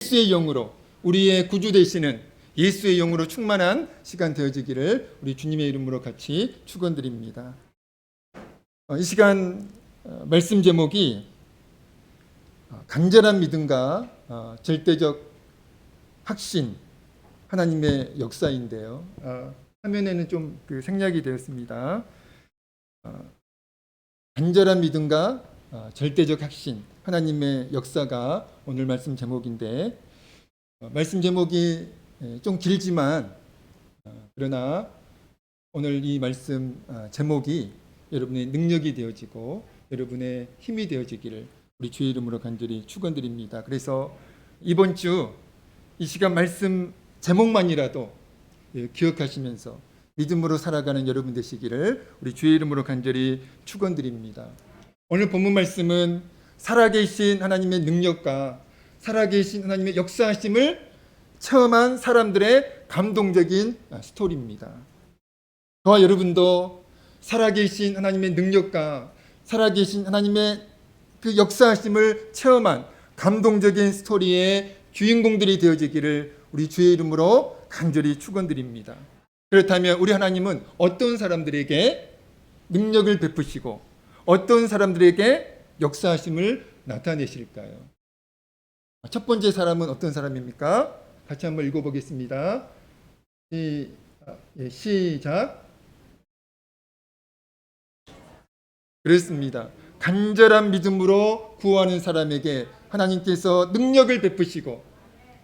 예수의 영으로, 우리의 구주 되시는 예수의 영으로 충만한 시간 되어지기를 우리 주님의 이름으로 같이 축원드립니다. 이 시간 말씀 제목이 간절한 믿음과 절대적 확신, 하나님의 역사인데요. 화면에는 좀 생략이 되었습니다. 간절한 믿음과 절대적 확신, 하나님의 역사가 오늘 말씀 제목인데, 말씀 제목이 좀 길지만 그러나 오늘 이 말씀 제목이 여러분의 능력이 되어지고 여러분의 힘이 되어지기를 우리 주의 이름으로 간절히 축원드립니다. 그래서 이번 주 이 시간 말씀 제목만이라도 기억하시면서 믿음으로 살아가는 여러분 되시기를 우리 주의 이름으로 간절히 축원드립니다. 오늘 본문 말씀은 살아계신 하나님의 능력과 살아계신 하나님의 역사하심을 체험한 사람들의 감동적인 스토리입니다. 저와 여러분도 살아계신 하나님의 능력과 살아계신 하나님의 그 역사하심을 체험한 감동적인 스토리의 주인공들이 되어지기를 우리 주의 이름으로 간절히 축원드립니다. 그렇다면 우리 하나님은 어떤 사람들에게 능력을 베푸시고 어떤 사람들에게 역사하심을 나타내실까요? 첫 번째 사람은 어떤 사람입니까? 같이 한번 읽어보겠습니다. 시작. 그렇습니다. 간절한 믿음으로 구하는 사람에게 하나님께서 능력을 베푸시고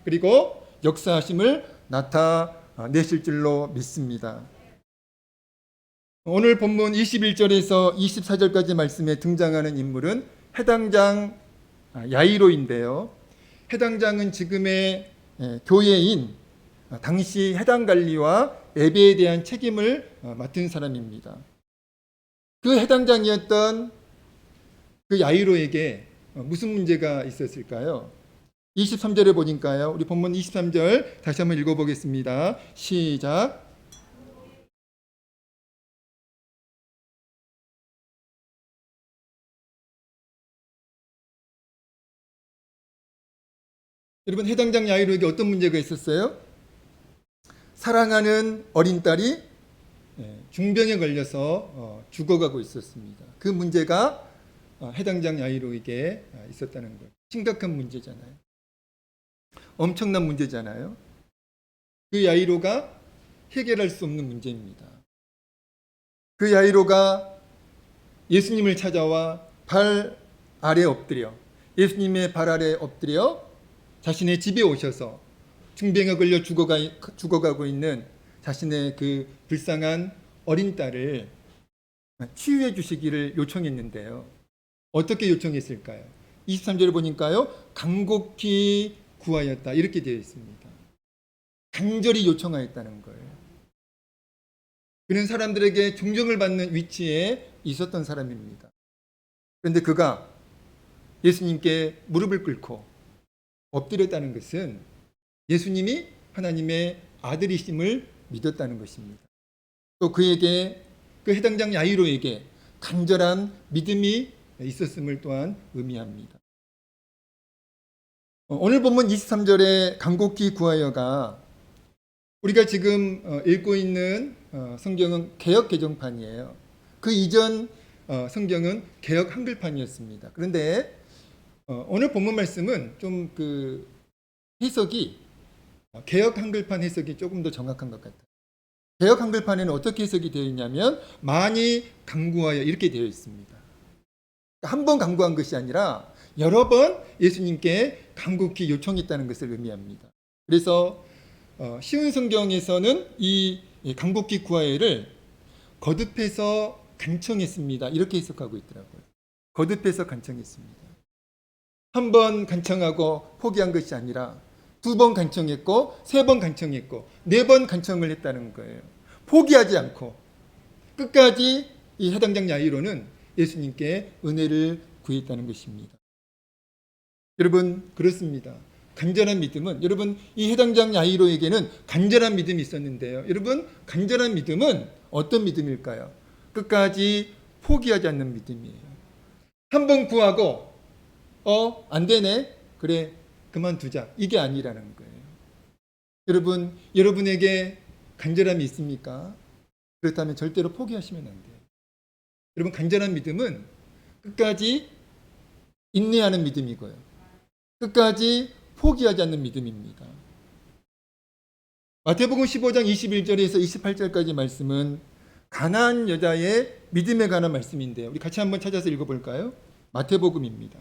그리고 역사하심을 나타내실 줄로 믿습니다. 오늘 본문 21절에서 24절까지 말씀에 등장하는 인물은 해당장 야이로인데요. 해당장은 지금의 교회인 당시 해당 관리와 예배에 대한 책임을 맡은 사람입니다. 그 해당장이었던 그 야이로에게 무슨 문제가 있었을까요? 23절에 보니까요. 우리 본문 23절 다시 한번 읽어보겠습니다. 시작. 여러분, 해당장 야이로에게 어떤 문제가 있었어요? 사랑하는 어린 딸이 중병에 걸려서 죽어가고 있었습니다. 그 문제가 해당장 야이로에게 있었다는 거예요. 심각한 문제잖아요. 엄청난 문제잖아요. 그 야이로가 해결할 수 없는 문제입니다. 그 야이로가 예수님을 찾아와 발 아래 엎드려, 예수님의 발 아래 엎드려 자신의 집에 오셔서 중병에 걸려 죽어가고 있는 자신의 그 불쌍한 어린 딸을 치유해 주시기를 요청했는데요. 어떻게 요청했을까요? 23절을 보니까요. 간곡히 구하였다. 이렇게 되어 있습니다. 간절히 요청하였다는 거예요. 그는 사람들에게 존경을 받는 위치에 있었던 사람입니다. 그런데 그가 예수님께 무릎을 꿇고 엎드렸다는 것은 예수님이 하나님의 아들이심을 믿었다는 것입니다. 또 그에게, 그 해당장 야이로에게 간절한 믿음이 있었음을 또한 의미합니다. 오늘 본문 23절의 간곡히 구하여가 우리가 지금 읽고 있는 성경은 개역 개정판이에요. 그 이전 성경은 개역 한글판이었습니다. 그런데 오늘 본문 말씀은 좀 그 해석이 개역 한글판 해석이 조금 더 정확한 것 같아요. 개역 한글판에는 어떻게 해석이 되어 있냐면 많이 간구하여 이렇게 되어 있습니다. 한 번 간구한 것이 아니라 여러 번 예수님께 간곡히 요청했다는 것을 의미합니다. 그래서 쉬운 성경에서는 이 간곡히 구하여를 거듭해서 간청했습니다. 이렇게 해석하고 있더라고요. 거듭해서 간청했습니다. 한 번 간청하고 포기한 것이 아니라 2번 간청했고 3번 간청했고 4번 간청을 했다는 거예요. 포기하지 않고 끝까지 이 해당장 야이로는 예수님께 은혜를 구했다는 것입니다. 여러분, 그렇습니다. 간절한 믿음은, 여러분, 이 해당장 야이로에게는 간절한 믿음이 있었는데요. 여러분, 간절한 믿음은 어떤 믿음일까요? 끝까지 포기하지 않는 믿음이에요. 한 번 구하고 안 되네. 그래, 그만두자. 이게 아니라는 거예요. 여러분, 여러분에게 간절함이 있습니까? 그렇다면 절대로 포기하시면 안 돼요. 여러분, 간절한 믿음은 끝까지 인내하는 믿음이고요. 끝까지 포기하지 않는 믿음입니다. 마태복음 15장 21절에서 28절까지 말씀은 가나안 여자의 믿음에 관한 말씀인데요. 우리 같이 한번 찾아서 읽어볼까요? 마태복음입니다.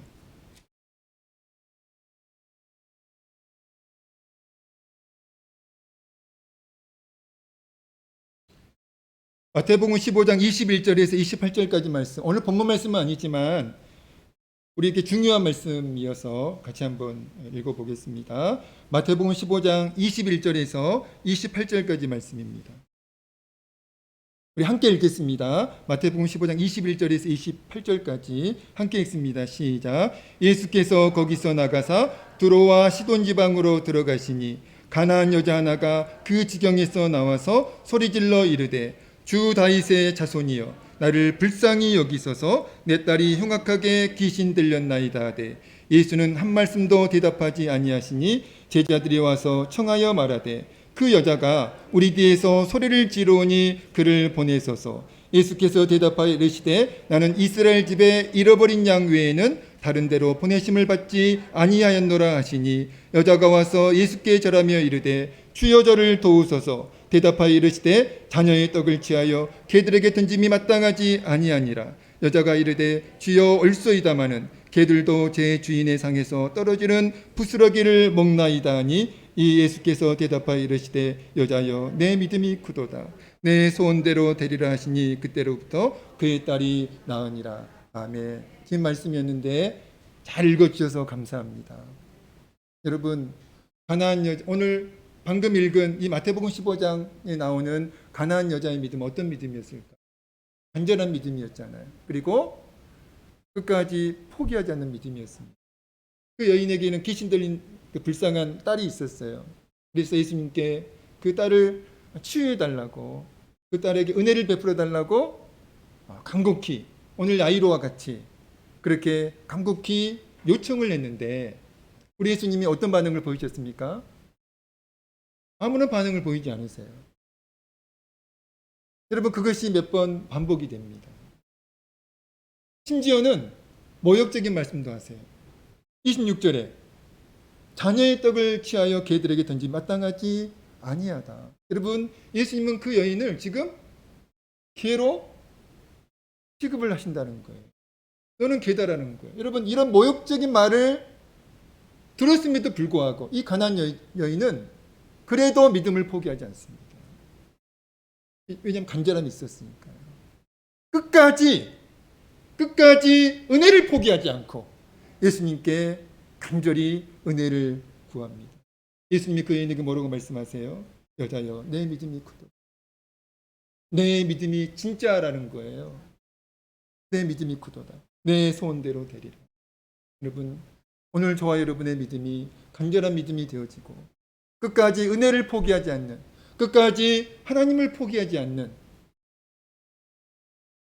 마태복음 15장 21절에서 28절까지 말씀. 오늘 본문 말씀은 아니지만 우리에게 중요한 말씀이어서 같이 한번 읽어보겠습니다. 마태복음 15장 21절에서 28절까지 말씀입니다. 우리 함께 읽겠습니다. 마태복음 15장 21절에서 28절까지 함께 읽습니다. 시작. 예수께서 거기서 나가사 두로와 시돈 지방으로 들어가시니 가나안 여자 하나가 그 지경에서 나와서 소리질러 이르되 주 다윗의 자손이여 나를 불쌍히 여기소서 내 딸이 흉악하게 귀신 들렸나이다 하되 예수는 한 말씀도 대답하지 아니하시니 제자들이 와서 청하여 말하되 그 여자가 우리 뒤에서 소리를 지르오니 그를 보내소서. 예수께서 대답하여 이르시되 나는 이스라엘 집에 잃어버린 양 외에는 다른 데로 보내심을 받지 아니하였노라 하시니 여자가 와서 예수께 절하며 이르되 주여 저를 도우소서. 대답하여 이르시되 자녀의 떡을 취하여 개들에게 던짐이 마땅하지 아니하니라. 여자가 이르되 주여 올소이다마는 개들도 제 주인의 상에서 떨어지는 부스러기를 먹나이다 하니 이 예수께서 대답하여 이르시되 여자여 내 믿음이 크도다. 내 소원대로 되리라 하시니 그때로부터 그의 딸이 나으니라. 아멘. 긴 말씀이었는데 잘 읽어주셔서 감사합니다. 여러분, 가나안 여자, 오늘 방금 읽은 이 마태복음 15장에 나오는 가나안 여자의 믿음 어떤 믿음이었을까? 간절한 믿음이었잖아요. 그리고 끝까지 포기하지 않는 믿음이었습니다. 그 여인에게는 귀신 들린 그 불쌍한 딸이 있었어요. 그래서 예수님께 그 딸을 치유해달라고, 그 딸에게 은혜를 베풀어달라고 간곡히 오늘 야이로와 같이 그렇게 간곡히 요청을 했는데 우리 예수님이 어떤 반응을 보이셨습니까? 아무런 반응을 보이지 않으세요. 여러분, 그것이 몇 번 반복이 됩니다. 심지어는 모욕적인 말씀도 하세요. 26절에 자녀의 떡을 취하여 개들에게 던지 마땅하지 아니하다. 여러분, 예수님은 그 여인을 지금 개로 취급을 하신다는 거예요. 너는 개다라는 거예요. 여러분, 이런 모욕적인 말을 들었음에도 불구하고 이 가나안 여인은 그래도 믿음을 포기하지 않습니다. 왜냐하면 간절함이 있었으니까요. 끝까지 은혜를 포기하지 않고 예수님께 간절히 은혜를 구합니다. 예수님이 그 여인에게 뭐라고 말씀하세요? 여자여 내 믿음이 크도다. 내 믿음이 진짜라는 거예요. 내 믿음이 크도다. 내 소원대로 되리라. 여러분, 오늘 저와 여러분의 믿음이 간절한 믿음이 되어지고 끝까지 은혜를 포기하지 않는, 끝까지 하나님을 포기하지 않는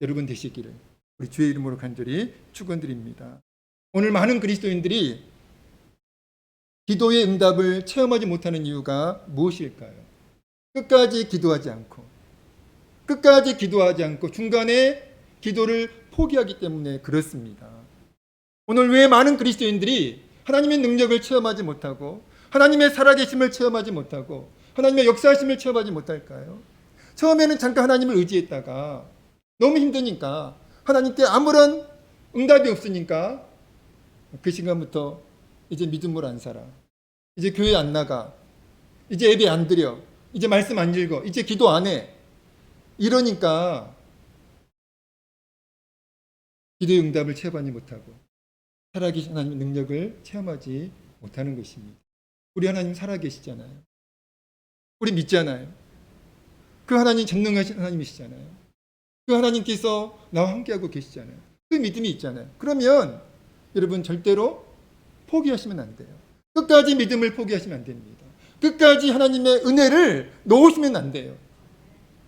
여러분 되시기를 우리 주의 이름으로 간절히 축원드립니다. 오늘 많은 그리스도인들이 기도의 응답을 체험하지 못하는 이유가 무엇일까요? 끝까지 기도하지 않고 중간에 기도를 포기하기 때문에 그렇습니다. 오늘 왜 많은 그리스도인들이 하나님의 능력을 체험하지 못하고 하나님의 살아계심을 체험하지 못하고 하나님의 역사하심을 체험하지 못할까요? 처음에는 잠깐 하나님을 의지했다가 너무 힘드니까 하나님께 아무런 응답이 없으니까 그 시간부터 이제 믿음으로 안 살아. 이제 교회 안 나가. 이제 예배 안 드려. 이제 말씀 안 읽어. 이제 기도 안 해. 이러니까 기도의 응답을 체험하지 못하고 살아계신 하나님의 능력을 체험하지 못하는 것입니다. 우리 하나님 살아계시잖아요. 우리 믿잖아요. 그 하나님 전능하신 하나님이시잖아요. 그 하나님께서 나와 함께하고 계시잖아요. 그 믿음이 있잖아요. 그러면 여러분 절대로 포기하시면 안 돼요. 끝까지 믿음을 포기하시면 안 됩니다. 끝까지 하나님의 은혜를 놓으시면 안 돼요.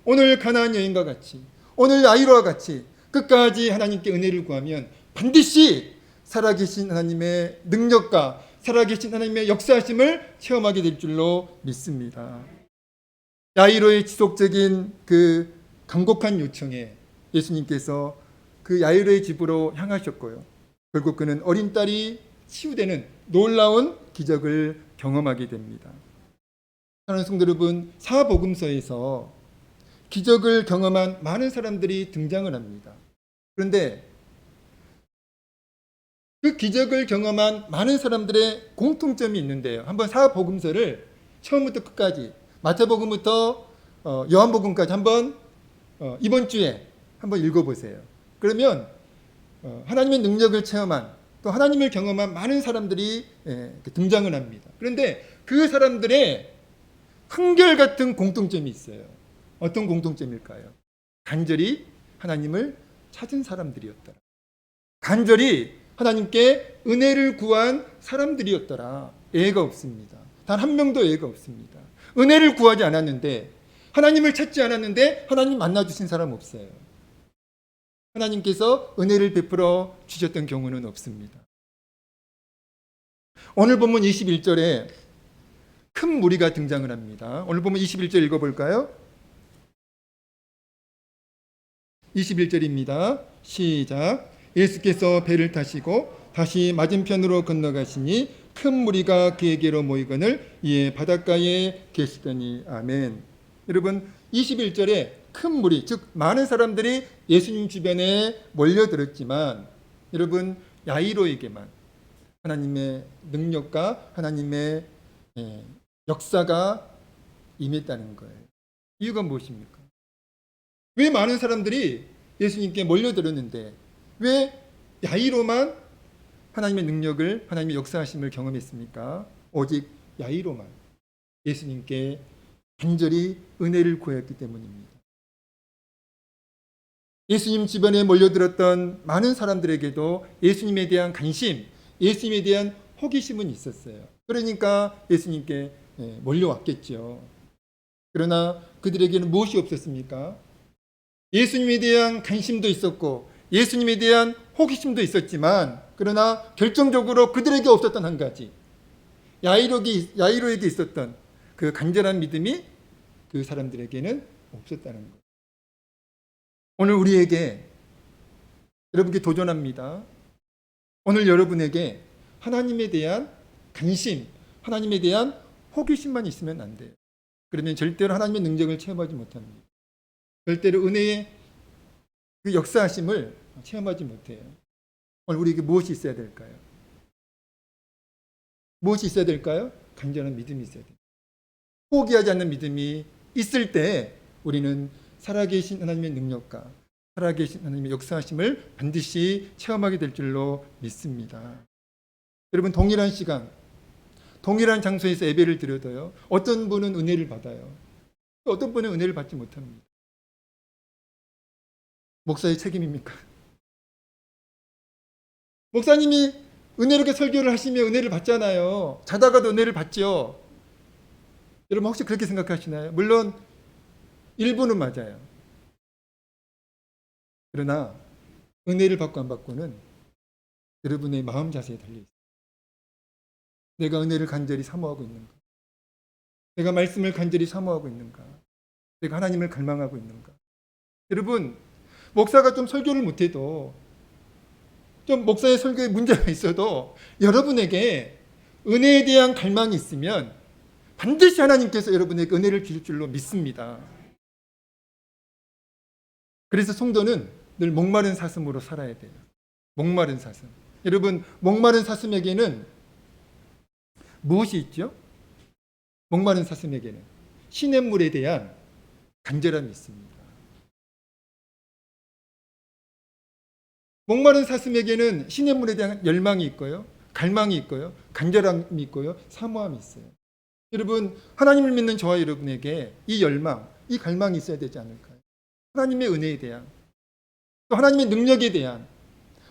오늘 가나안 여인과 같이, 오늘 야이로와 같이 끝까지 하나님께 은혜를 구하면 반드시 살아계신 하나님의 능력과 살아계신 하나님의 역사하심을 체험하게 될 줄로 믿습니다. 야이로의 지속적인 그 간곡한 요청에 예수님께서 그 야이로의 집으로 향하셨고요. 결국 그는 어린 딸이 치유되는 놀라운 기적을 경험하게 됩니다. 사랑하는 성도 여러분, 사복음서에서 기적을 경험한 많은 사람들이 등장을 합니다. 그런데 그 기적을 경험한 많은 사람들의 공통점이 있는데요. 한번 사복음서를 처음부터 끝까지 마태복음부터 요한복음까지 한번 이번 주에 한번 읽어보세요. 그러면 하나님의 능력을 체험한 또 하나님을 경험한 많은 사람들이 등장을 합니다. 그런데 그 사람들의 한결같은 공통점이 있어요. 어떤 공통점일까요? 간절히 하나님을 찾은 사람들이었더라. 간절히 하나님께 은혜를 구한 사람들이었더라. 예가 없습니다. 단 한 명도 예가 없습니다. 은혜를 구하지 않았는데, 하나님을 찾지 않았는데 하나님 만나주신 사람 없어요. 하나님께서 은혜를 베풀어 주셨던 경우는 없습니다. 오늘 본문 21절에 큰 무리가 등장을 합니다. 오늘 본문 21절 읽어볼까요? 21절입니다. 시작. 예수께서 배를 타시고 다시 맞은편으로 건너가시니 큰 무리가 그에게로 모이거늘 이에 바닷가에 계시더니. 아멘. 여러분, 21절에 큰 무리, 즉 많은 사람들이 예수님 주변에 몰려들었지만 여러분, 야이로에게만 하나님의 능력과 하나님의 역사가 임했다는 거예요. 이유가 무엇입니까? 왜 많은 사람들이 예수님께 몰려들었는데 왜 야이로만 하나님의 능력을, 하나님의 역사하심을 경험했습니까? 오직 야이로만 예수님께 간절히 은혜를 구했기 때문입니다. 예수님 주변에 몰려들었던 많은 사람들에게도 예수님에 대한 관심, 예수님에 대한 호기심은 있었어요. 그러니까 예수님께 몰려왔겠죠. 그러나 그들에게는 무엇이 없었습니까? 예수님에 대한 관심도 있었고 예수님에 대한 호기심도 있었지만 그러나 결정적으로 그들에게 없었던 한 가지, 야이로에게 있었던 그 간절한 믿음이 그 사람들에게는 없었다는 거예요. 오늘 우리에게, 여러분께 도전합니다. 오늘 여러분에게 하나님에 대한 관심, 하나님에 대한 호기심만 있으면 안 돼요. 그러면 절대로 하나님의 능력을 체험하지 못합니다. 절대로 은혜의 그 역사하심을 체험하지 못해요. 오늘 우리에게 무엇이 있어야 될까요? 무엇이 있어야 될까요? 간절한 믿음이 있어야 돼요. 포기하지 않는 믿음이 있을 때 우리는 살아계신 하나님의 능력과 살아계신 하나님의 역사하심을 반드시 체험하게 될 줄로 믿습니다. 여러분, 동일한 시간, 동일한 장소에서 예배를 드려도요, 어떤 분은 은혜를 받아요. 어떤 분은 은혜를 받지 못합니다. 목사의 책임입니까? 목사님이 은혜롭게 설교를 하시면 은혜를 받잖아요. 자다가도 은혜를 받죠. 여러분 혹시 그렇게 생각하시나요? 물론 일부는 맞아요. 그러나 은혜를 받고 안 받고는 여러분의 마음 자세에 달려있어요. 내가 은혜를 간절히 사모하고 있는가? 내가 말씀을 간절히 사모하고 있는가? 내가 하나님을 갈망하고 있는가? 여러분, 목사가 좀 설교를 못해도, 좀 목사의 설교에 문제가 있어도 여러분에게 은혜에 대한 갈망이 있으면 반드시 하나님께서 여러분에게 은혜를 주실 줄로 믿습니다. 그래서 성도는 늘 목마른 사슴으로 살아야 돼요. 목마른 사슴. 여러분, 목마른 사슴에게는 무엇이 있죠? 목마른 사슴에게는 시냇물에 대한 간절함이 있습니다. 목마른 사슴에게는 시냇물에 대한 열망이 있고요, 갈망이 있고요, 간절함이 있고요, 사모함이 있어요. 여러분, 하나님을 믿는 저와 여러분에게 이 열망, 이 갈망이 있어야 되지 않을까요? 하나님의 은혜에 대한, 또 하나님의 능력에 대한,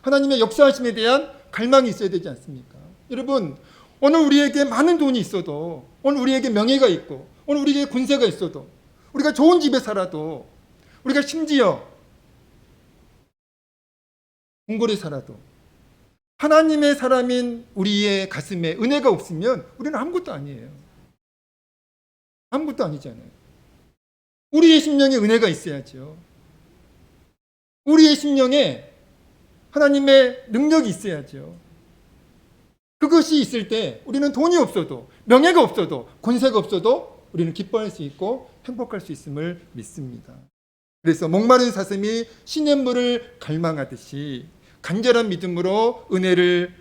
하나님의 역사하심에 대한 갈망이 있어야 되지 않습니까? 여러분, 오늘 우리에게 많은 돈이 있어도, 오늘 우리에게 명예가 있고, 오늘 우리에게 권세가 있어도, 우리가 좋은 집에 살아도, 우리가 심지어 궁궐에 살아도 하나님의 사람인 우리의 가슴에 은혜가 없으면 우리는 아무것도 아니에요. 아무것도 아니잖아요. 우리의 심령에 은혜가 있어야죠. 우리의 심령에 하나님의 능력이 있어야죠. 그것이 있을 때 우리는 돈이 없어도, 명예가 없어도, 권세가 없어도 우리는 기뻐할 수 있고 행복할 수 있음을 믿습니다. 그래서 목마른 사슴이 시냇물을 갈망하듯이 간절한 믿음으로 은혜를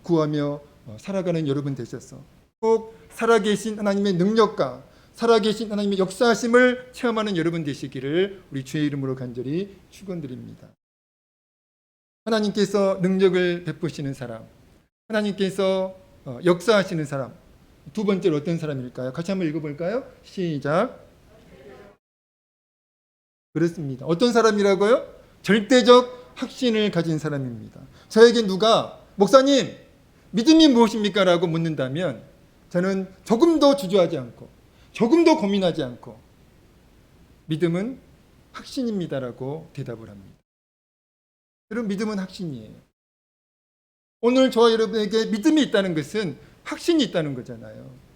구하며 살아가는 여러분 되셔서 꼭 살아계신 하나님의 능력과 살아계신 하나님의 역사하심을 체험하는 여러분 되시기를 우리 주의 이름으로 간절히 축원드립니다. 하나님께서 능력을 베푸시는 사람, 하나님께서 역사하시는 사람, 두 번째로 어떤 사람일까요? 같이 한번 읽어볼까요? 시작. 그렇습니다. 어떤 사람이라고요? 절대적 확신을 가진 사람입니다. 저에게 누가 목사님 믿음이 무엇입니까? 라고 묻는다면 저는 조금도 주저하지 않고 조금도 고민하지 않고 믿음은 확신입니다라고 대답을 합니다. 여러분, 믿음은 확신이에요. 오늘 저와 여러분에게 믿음이 있다는 것은 확신이 있다는 거잖아요.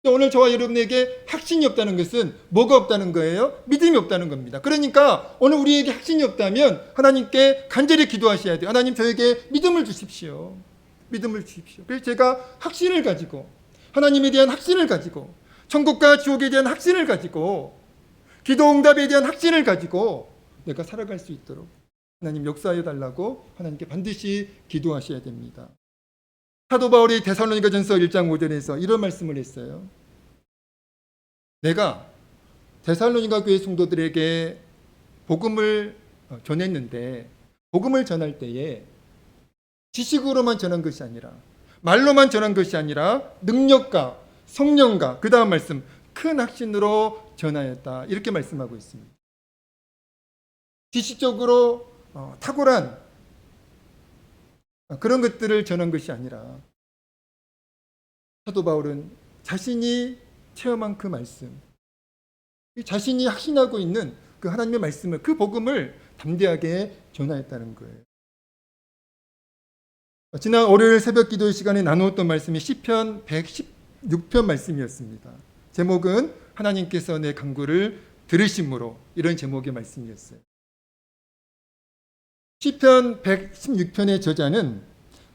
오늘 저와 여러분에게 확신이 없다는 것은 뭐가 없다는 거예요? 믿음이 없다는 겁니다. 그러니까 오늘 우리에게 확신이 없다면 하나님께 간절히 기도하셔야 돼요. 하나님, 저에게 믿음을 주십시오. 믿음을 주십시오. 그래서 제가 확신을 가지고, 하나님에 대한 확신을 가지고, 천국과 지옥에 대한 확신을 가지고, 기도 응답에 대한 확신을 가지고 내가 살아갈 수 있도록 하나님 역사하여 달라고 하나님께 반드시 기도하셔야 됩니다. 사도 바울이 데살로니가전서 1장 5절에서 이런 말씀을 했어요. 내가 데살로니가 교회 성도들에게 복음을 전했는데, 복음을 전할 때에 지식으로만 전한 것이 아니라, 말로만 전한 것이 아니라 능력과 성령과, 그 다음 말씀, 큰 확신으로 전하였다. 이렇게 말씀하고 있습니다. 지식적으로 탁월한 그런 것들을 전한 것이 아니라 사도 바울은 자신이 체험한 그 말씀, 자신이 확신하고 있는 그 하나님의 말씀을, 그 복음을 담대하게 전하였다는 거예요. 지난 월요일 새벽 기도 시간에 나누었던 말씀이 시편 116편 말씀이었습니다. 제목은 하나님께서 내 간구를 들으심으로, 이런 제목의 말씀이었어요. 시편 116편의 저자는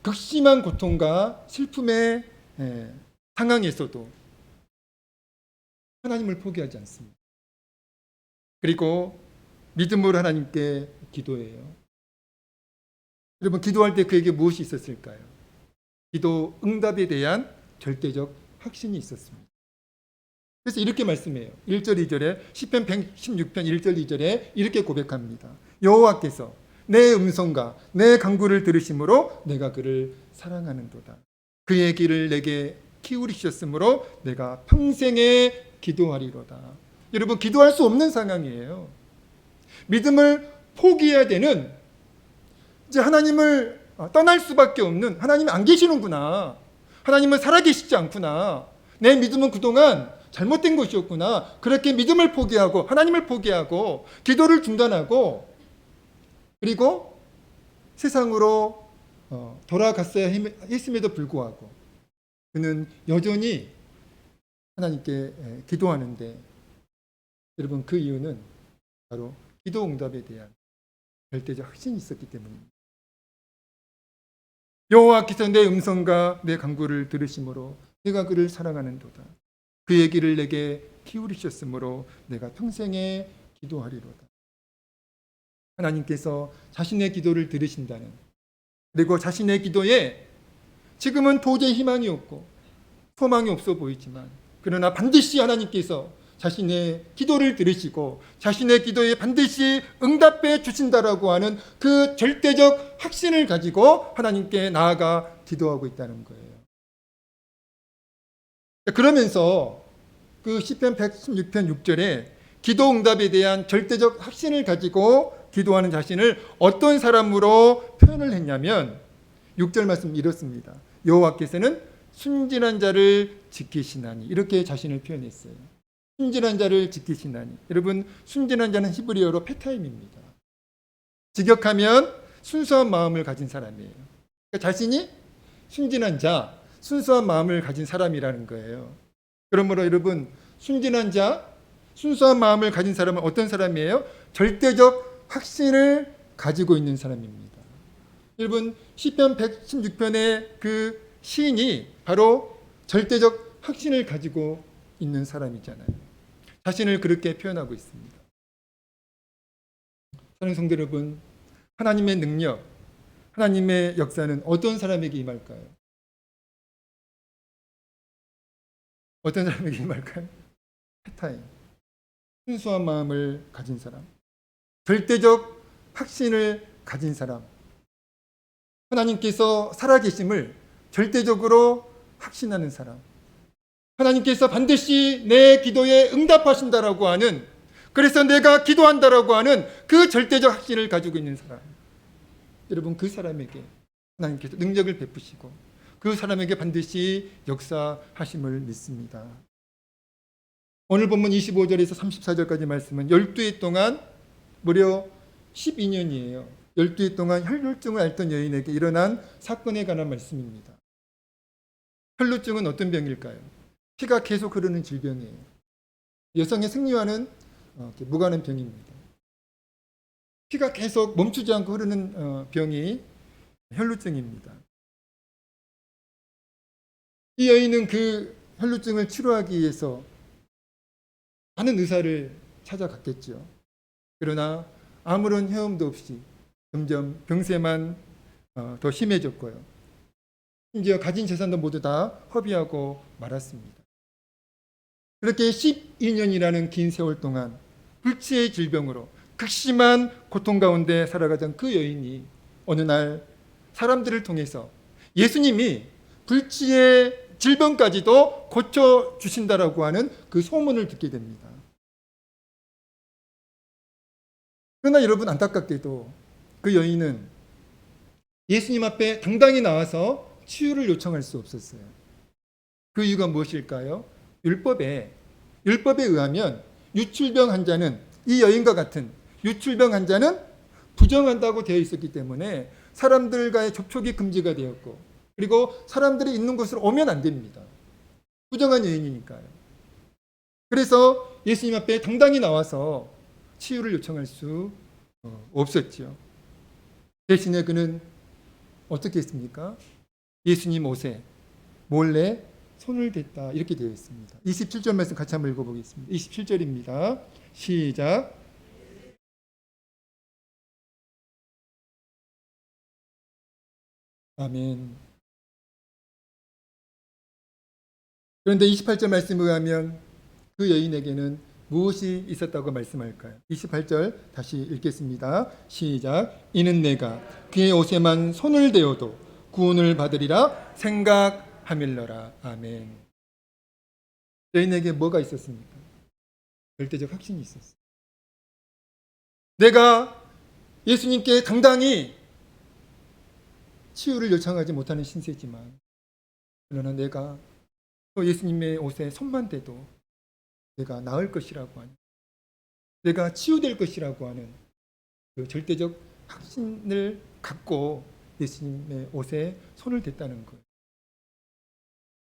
극심한 고통과 슬픔의 상황에서도 하나님을 포기하지 않습니다. 그리고 믿음으로 하나님께 기도해요. 여러분, 기도할 때 그에게 무엇이 있었을까요? 기도 응답에 대한 절대적 확신이 있었습니다. 그래서 이렇게 말씀해요. 1절 2절에 시편 116편 1절 2절에 이렇게 고백합니다. 여호와께서 내 음성과 내 간구를 들으심으로 내가 그를 사랑하는도다. 그의 길을 내게 키우리셨으므로 내가 평생에 기도하리로다. 여러분, 기도할 수 없는 상황이에요. 믿음을 포기해야 되는, 이제 하나님을 떠날 수밖에 없는, 하나님이 안 계시는구나, 하나님은 살아계시지 않구나, 내 믿음은 그동안 잘못된 것이었구나, 그렇게 믿음을 포기하고 하나님을 포기하고 기도를 중단하고 그리고 세상으로 돌아갔어야 했음에도 불구하고 그는 여전히 하나님께 기도하는데, 여러분, 그 이유는 바로 기도 응답에 대한 절대적 확신이 있었기 때문입니다. 여호와께서 내 음성과 내 간구를 들으심으로 내가 그를 사랑하는도다. 그의 길을 내게 키우리셨으므로 내가 평생에 기도하리로다. 하나님께서 자신의 기도를 들으신다는, 그리고 자신의 기도에 지금은 도저히 희망이 없고 소망이 없어 보이지만, 그러나 반드시 하나님께서 자신의 기도를 들으시고 자신의 기도에 반드시 응답해 주신다라고 하는 그 절대적 확신을 가지고 하나님께 나아가 기도하고 있다는 거예요. 그러면서 그 시편 116편 6절에 기도 응답에 대한 절대적 확신을 가지고 기도하는 자신을 어떤 사람으로 표현을 했냐면 6절 말씀 이렇습니다. 여호와께서는 순진한 자를 지키시나니, 이렇게 자신을 표현했어요. 순진한 자를 지키시나니. 여러분, 순진한 자는 히브리어로 페타임입니다. 직역하면 순수한 마음을 가진 사람이에요. 그러니까 자신이 순진한 자, 순수한 마음을 가진 사람이라는 거예요. 그러므로 여러분, 순진한 자, 순수한 마음을 가진 사람은 어떤 사람이에요? 절대적 확신을 가지고 있는 사람입니다. 여러분, 시편 116편의 그 시인이 바로 절대적 확신을 가지고 있는 사람이잖아요. 자신을 그렇게 표현하고 있습니다. 사랑하는 성도 여러분, 하나님의 능력, 하나님의 역사는 어떤 사람에게 임할까요? 어떤 사람에게 임할까요? 페타임, 순수한 마음을 가진 사람, 절대적 확신을 가진 사람, 하나님께서 살아계심을 절대적으로 확신하는 사람, 하나님께서 반드시 내 기도에 응답하신다라고 하는, 그래서 내가 기도한다라고 하는 그 절대적 확신을 가지고 있는 사람. 여러분, 그 사람에게 하나님께서 능력을 베푸시고 그 사람에게 반드시 역사하심을 믿습니다. 오늘 본문 25절에서 34절까지 말씀은 12해 동안 무려 12년이에요. 12해 동안 혈루증을 앓던 여인에게 일어난 사건에 관한 말씀입니다. 혈루증은 어떤 병일까요? 피가 계속 흐르는 질병이에요. 여성의 생리와는 무관한 병입니다. 피가 계속 멈추지 않고 흐르는 병이 혈루증입니다. 이 여인은 그 혈루증을 치료하기 위해서 많은 의사를 찾아갔겠죠. 그러나 아무런 헤엄도 없이 점점 병세만 더 심해졌고요. 심지어 가진 재산도 모두 다 허비하고 말았습니다. 그렇게 12년이라는 긴 세월 동안 불치의 질병으로 극심한 고통 가운데 살아가던 그 여인이 어느 날 사람들을 통해서 예수님이 불치의 질병까지도 고쳐주신다라고 하는 그 소문을 듣게 됩니다. 그러나 여러분, 안타깝게도 그 여인은 예수님 앞에 당당히 나와서 치유를 요청할 수 없었어요. 그 이유가 무엇일까요? 율법에 의하면 유출병 환자는, 이 여인과 같은 유출병 환자는 부정한다고 되어 있었기 때문에 사람들과의 접촉이 금지가 되었고, 그리고 사람들이 있는 곳으로 오면 안 됩니다. 부정한 여인이니까요. 그래서 예수님 앞에 당당히 나와서 치유를 요청할 수 없었죠. 대신에 그는 어떻게 했습니까? 예수님 옷에 몰래 손을 댔다, 이렇게 되어 있습니다. 27절 말씀 같이 한번 읽어보겠습니다. 27절입니다. 시작. 아멘. 그런데 28절 말씀에 의하면 그 여인에게는 무엇이 있었다고 말씀할까요? 28절 다시 읽겠습니다. 시작. 이는 내가 그의 옷에만 손을 대어도 구원을 받으리라 생각하밀러라. 아멘. 여인에게 뭐가 있었습니까? 절대적 확신이 있었어요. 내가 예수님께 당당히 치유를 요청하지 못하는 신세지만, 그러나 내가 또 예수님의 옷에 손만 대도 내가 나을 것이라고 하는, 내가 치유될 것이라고 하는 그 절대적 확신을 갖고 예수님의 옷에 손을 댔다는 거예요.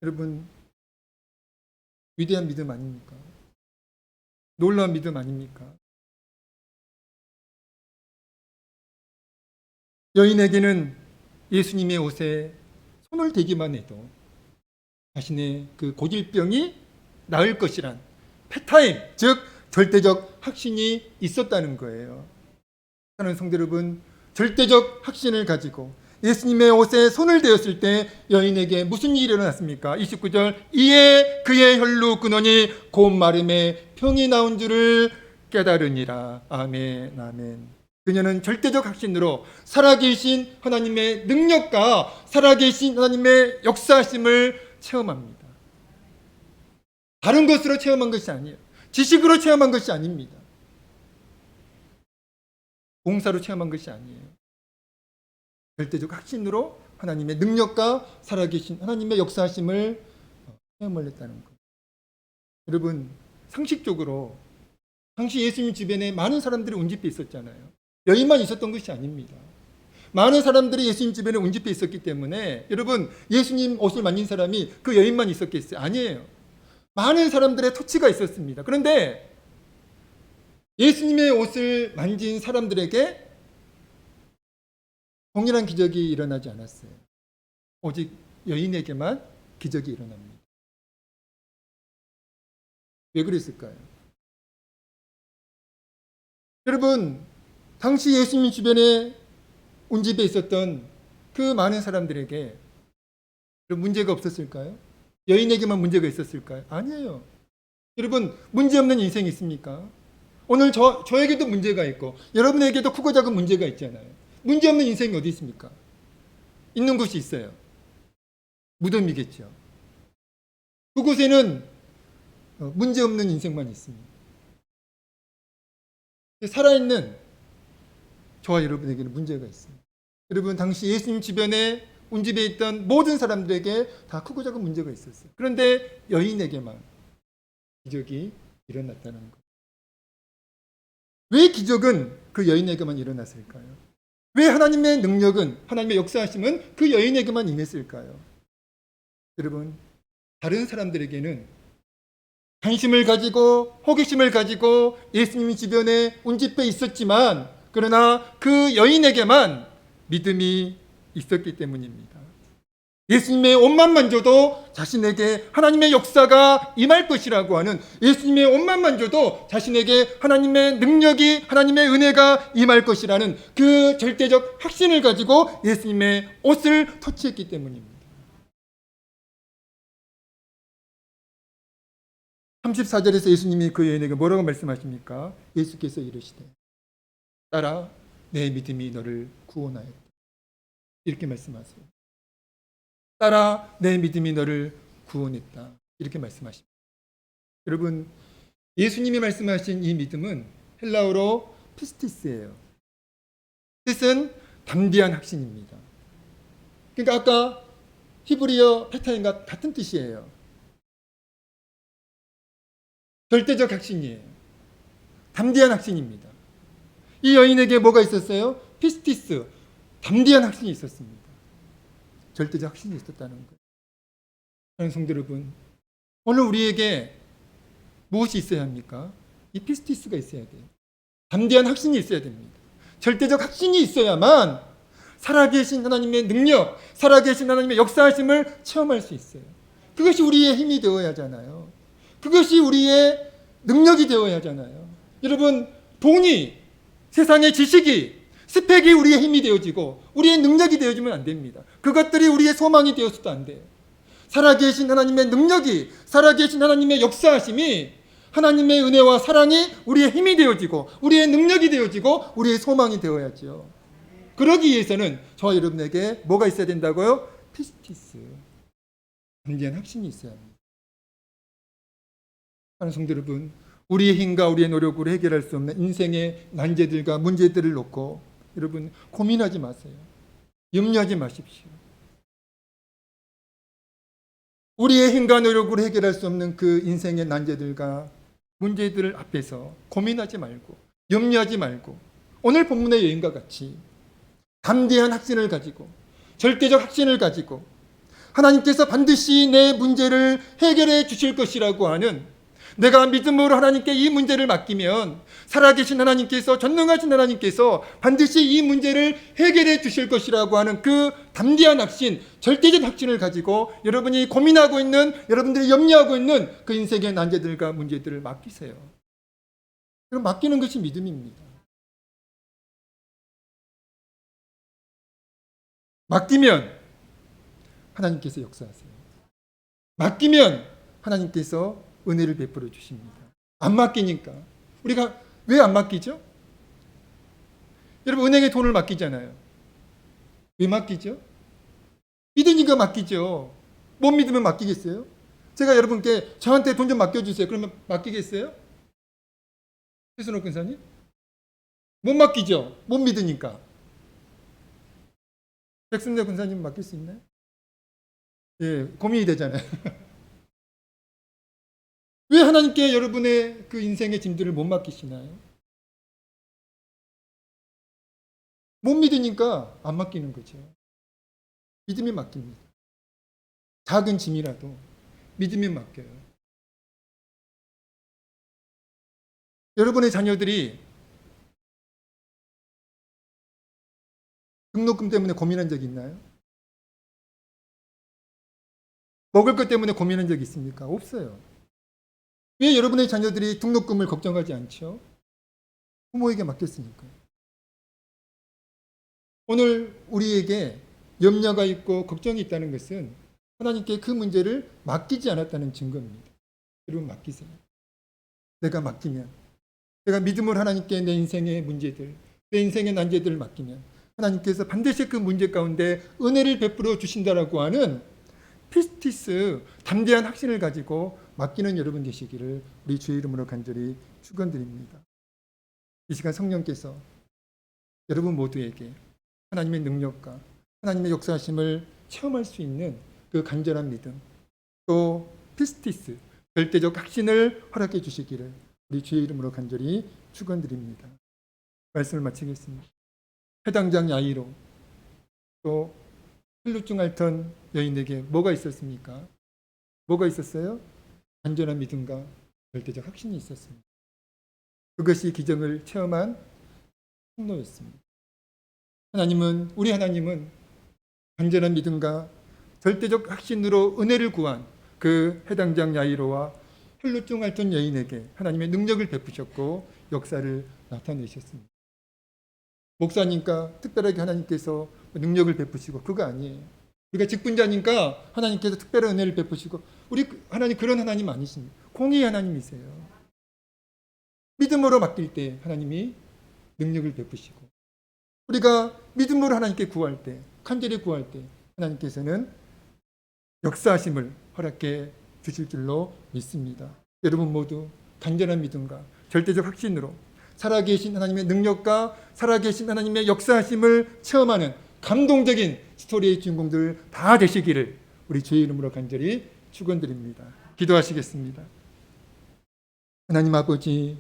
여러분, 위대한 믿음 아닙니까? 놀라운 믿음 아닙니까? 여인에게는 예수님의 옷에 손을 대기만 해도 자신의 그 고질병이 나을 것이란 페타임, 즉 절대적 확신이 있었다는 거예요. 사랑하는 성도 여러분, 절대적 확신을 가지고 예수님의 옷에 손을 대었을 때 여인에게 무슨 일이 일어났습니까? 29절. 이에 그의 혈루 근원이 곧 마름에 병이 나온 줄을 깨달으니라. 아멘, 아멘. 그녀는 절대적 확신으로 살아계신 하나님의 능력과 살아계신 하나님의 역사하심을 체험합니다. 다른 것으로 체험한 것이 아니에요. 지식으로 체험한 것이 아닙니다. 봉사로 체험한 것이 아니에요. 절대적 확신으로 하나님의 능력과 살아계신 하나님의 역사하심을 체험을 했다는 거예요. 여러분, 상식적으로 당시 예수님 주변에 많은 사람들이 운집해 있었잖아요. 여인만 있었던 것이 아닙니다. 많은 사람들이 예수님 주변에 운집해 있었기 때문에 여러분 예수님 옷을 만진 사람이 그 여인만 있었겠어요? 아니에요. 많은 사람들의 토치가 있었습니다. 그런데 예수님의 옷을 만진 사람들에게 동일한 기적이 일어나지 않았어요. 오직 여인에게만 기적이 일어납니다. 왜 그랬을까요? 여러분, 당시 예수님 주변에 운집에 있었던 그 많은 사람들에게 문제가 없었을까요? 여인에게만 문제가 있었을까요? 아니에요. 여러분, 문제없는 인생이 있습니까? 오늘 저에게도 문제가 있고 여러분에게도 크고 작은 문제가 있잖아요. 문제없는 인생이 어디 있습니까? 있는 곳이 있어요. 무덤이겠죠. 그곳에는 문제없는 인생만 있습니다. 살아있는 저와 여러분에게는 문제가 있습니다. 여러분, 당시 예수님 주변에 운집에 있던 모든 사람들에게 다 크고 작은 문제가 있었어요. 그런데 여인에게만 기적이 일어났다는 거예요. 왜 기적은 그 여인에게만 일어났을까요? 왜 하나님의 능력은, 하나님의 역사하심은 그 여인에게만 임했을까요? 여러분, 다른 사람들에게는 관심을 가지고 호기심을 가지고 예수님 주변에 운집해 있었지만 그러나 그 여인에게만 믿음이 있었기 때문입니다. 예수님의 옷만 만져도 자신에게 하나님의 역사가 임할 것이라고 하는, 예수님의 옷만 만져도 자신에게 하나님의 능력이, 하나님의 은혜가 임할 것이라는 그 절대적 확신을 가지고 예수님의 옷을 터치했기 때문입니다. 34절에서 예수님이 그 여인에게 뭐라고 말씀하십니까? 예수께서 이르시되 딸아 내 믿음이 너를 구원하였다. 이렇게 말씀하세요. 딸아 내 믿음이 너를 구원했다. 이렇게 말씀하십니다. 여러분, 예수님이 말씀하신 이 믿음은 헬라어로 피스티스예요. 뜻은 담대한 확신입니다. 그러니까 아까 히브리어 페타인과 같은 뜻이에요. 절대적 확신이에요. 담대한 확신입니다. 이 여인에게 뭐가 있었어요? 피스티스, 담대한 확신이 있었습니다. 절대적 확신이 있었다는 거예요. 사랑하는 성도 여러분, 오늘 우리에게 무엇이 있어야 합니까? 이 피스티스가 있어야 돼요. 담대한 확신이 있어야 됩니다. 절대적 확신이 있어야만 살아계신 하나님의 능력, 살아계신 하나님의 역사하심을 체험할 수 있어요. 그것이 우리의 힘이 되어야 하잖아요. 그것이 우리의 능력이 되어야 하잖아요. 여러분, 돈이, 세상의 지식이, 스펙이 우리의 힘이 되어지고 우리의 능력이 되어지면 안 됩니다. 그것들이 우리의 소망이 되어서도 안 돼요. 살아계신 하나님의 능력이, 살아계신 하나님의 역사하심이, 하나님의 은혜와 사랑이 우리의 힘이 되어지고 우리의 능력이 되어지고 우리의 소망이 되어야죠. 그러기 위해서는 저와 여러분에게 뭐가 있어야 된다고요? 피스티스, 담대한 확신이 있어야 합니다. 하는 성도 여러분, 우리의 힘과 우리의 노력으로 해결할 수 없는 인생의 난제들과 문제들을 놓고 여러분 고민하지 마세요. 염려하지 마십시오. 우리의 힘과 노력으로 해결할 수 없는 그 인생의 난제들과 문제들 앞에서 고민하지 말고 염려하지 말고 오늘 본문의 여인과 같이 담대한 확신을 가지고 절대적 확신을 가지고 하나님께서 반드시 내 문제를 해결해 주실 것이라고 하는, 내가 믿음으로 하나님께 이 문제를 맡기면 살아계신 하나님께서, 전능하신 하나님께서 반드시 이 문제를 해결해 주실 것이라고 하는 그 담대한 확신, 절대적 확신을 가지고 여러분이 고민하고 있는, 여러분들이 염려하고 있는 그 인생의 난제들과 문제들을 맡기세요. 그럼 맡기는 것이 믿음입니다. 맡기면 하나님께서 역사하세요. 맡기면 하나님께서 은혜를 베풀어 주십니다. 안 맡기니까. 우리가 왜 안 맡기죠? 여러분, 은행에 돈을 맡기잖아요. 왜 맡기죠? 믿으니까 맡기죠. 못 믿으면 맡기겠어요? 제가 여러분께 저한테 돈 좀 맡겨주세요. 그러면 맡기겠어요? 최순호 근사님? 못 맡기죠. 못 믿으니까. 백승대 근사님 맡길 수 있나요? 예, 고민이 되잖아요. 왜 하나님께 여러분의 그 인생의 짐들을 못 맡기시나요? 못 믿으니까 안 맡기는 거죠. 믿음이 맡깁니다. 작은 짐이라도 믿음이 맡겨요. 여러분의 자녀들이 등록금 때문에 고민한 적 있나요? 먹을 것 때문에 고민한 적 있습니까? 없어요. 왜 여러분의 자녀들이 등록금을 걱정하지 않죠? 부모에게 맡겼으니까요. 오늘 우리에게 염려가 있고 걱정이 있다는 것은 하나님께 그 문제를 맡기지 않았다는 증거입니다. 여러분 맡기세요. 내가 맡기면, 내가 믿음으로 하나님께 내 인생의 문제들, 내 인생의 난제들을 맡기면 하나님께서 반드시 그 문제 가운데 은혜를 베풀어 주신다라고 하는 피스티스, 담대한 확신을 가지고 맡기는 여러분 되시기를 우리 주의 이름으로 간절히 축원드립니다. 이 시간 성령께서 여러분 모두에게 하나님의 능력과 하나님의 역사하심을 체험할 수 있는 그 간절한 믿음, 또 피스티스, 절대적 확신을 허락해 주시기를 우리 주의 이름으로 간절히 축원드립니다. 말씀을 마치겠습니다. 해당장 야이로, 또 혈루증 앓던 여인에게 뭐가 있었습니까? 뭐가 있었어요? 간절한 믿음과 절대적 확신이 있었습니다. 그것이 기적을 체험한 통로였습니다. 우리 하나님은 간절한 믿음과 절대적 확신으로 은혜를 구한 그 해당장 야이로와 혈루증 앓던 여인에게 하나님의 능력을 베푸셨고 역사를 나타내셨습니다. 목사니까 특별하게 하나님께서 능력을 베푸시고 그거 아니에요. 우리가 직분자니까 하나님께서 특별한 은혜를 베푸시고 우리 하나님 그런 하나님 아니십니다. 공의의 하나님이세요. 믿음으로 맡길 때 하나님이 능력을 베푸시고 우리가 믿음으로 하나님께 구할 때, 간절히 구할 때 하나님께서는 역사하심을 허락해 주실 줄로 믿습니다. 여러분 모두 간절한 믿음과 절대적 확신으로 살아계신 하나님의 능력과 살아계신 하나님의 역사하심을 체험하는 감동적인 스토리의 주인공들 다 되시기를 우리 주의 이름으로 간절히 축원드립니다. 기도하시겠습니다. 하나님 아버지,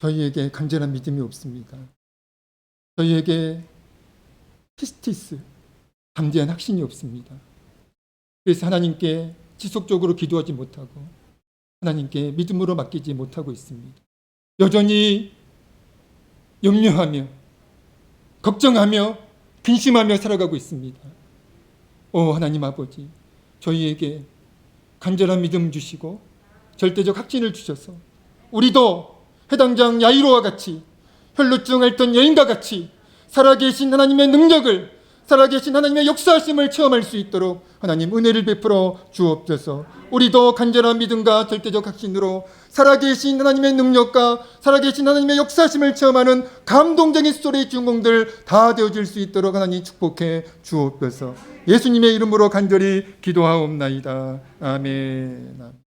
저희에게 간절한 믿음이 없습니다. 저희에게 피스티스, 담대한 확신이 없습니다. 그래서 하나님께 지속적으로 기도하지 못하고 하나님께 믿음으로 맡기지 못하고 있습니다. 여전히 염려하며 걱정하며 근심하며 살아가고 있습니다. 오 하나님 아버지, 저희에게 간절한 믿음 주시고 절대적 확신을 주셔서 우리도 해당장 야이로와 같이 혈루증 앓던 여인과 같이 살아계신 하나님의 능력을, 살아계신 하나님의 역사하심을 체험할 수 있도록 하나님 은혜를 베풀어 주옵소서. 우리도 간절한 믿음과 절대적 확신으로 살아계신 하나님의 능력과 살아계신 하나님의 역사하심을 체험하는 감동적인 스토리의 주인공들 다 되어질 수 있도록 하나님 축복해 주옵소서. 예수님의 이름으로 간절히 기도하옵나이다. 아멘.